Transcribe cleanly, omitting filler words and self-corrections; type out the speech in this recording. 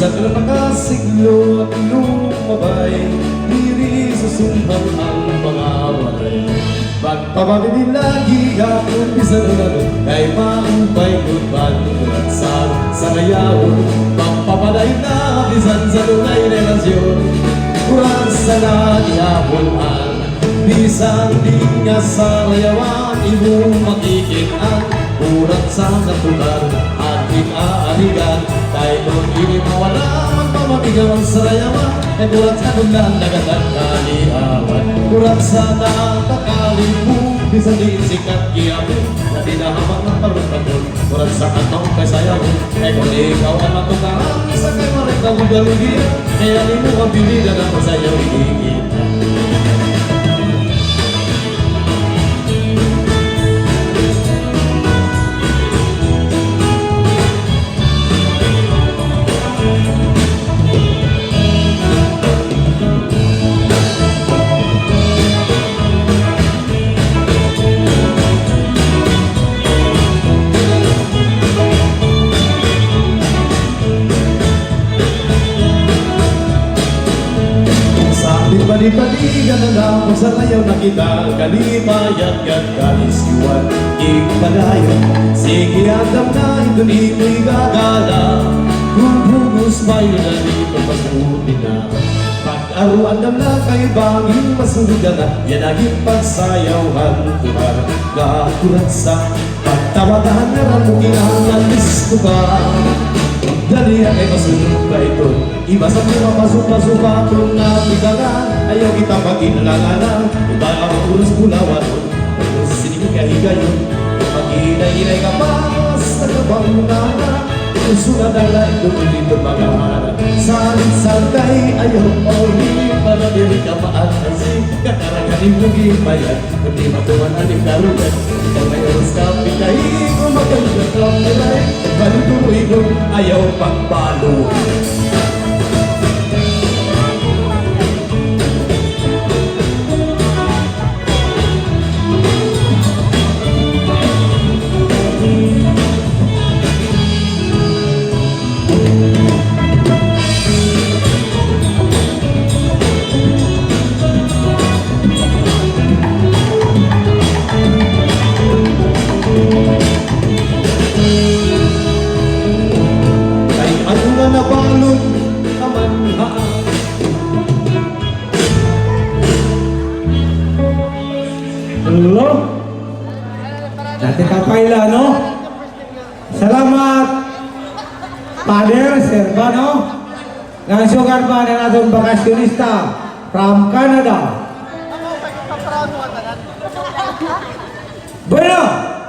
sa kalapakasiglo at lumabay, diri susumpang ang mga walay. Pagpapabili lagi ako bisan ulan, kay maupay kutban at sa sarayawon. Pagpapaday na bisan sa tunay relasyon, kurang sa nagihapon bisan di nga sarayawan, ibong makikitan. Kurang sa natular ating aaligan, dahil nung hindi mawala magpapamigaw ang sarayawan. Ay kurang sa tulan nagatang kalihawan, kurang sa nakakalimu bisan di sikat kiyamin na tinahamang ng parupatol. Kurang sa anong kasayawin, ay kung ikaw ang matukaan sa kay marika ugaligin, kaya di mo mabili na ng masayaw higit. Balik-balikan na lang kung sa layaw na kita, kalimayat at kalisiwan ikpadayon. Sige agam na ito nito'y gagala, kung bugos bayo na dito pasutin na. Pag-aruan na lang kay banging masugan na, yan aging pagsayawhan kumar. Kakulat sa pagtawagan na ramukin ang nalis ko ba. Dali ay masunod ba ito? Iba sa mga pasok-pasok kung nabigagan, ayaw kita pag-inlanganan. Iba ang ulos pulawan, kung sinikahigayon, mag-inay-inay ka pa sa kabangunana. Kung sunod ang lahat doon dito mag-aharap, salit-salkay ayaw paulit, para diri ka maatasi. Kakaraganin mo gibayan, kundi matuman aling karugan. Ikaw may oras ka pitay, kung maganda ka pilay, balituloy ko ayaw pagpalo. Hello? Dati kapaila, no? Salamat, Father Servano. Nasugar pa na natong bakasyonista from Canada. Bueno!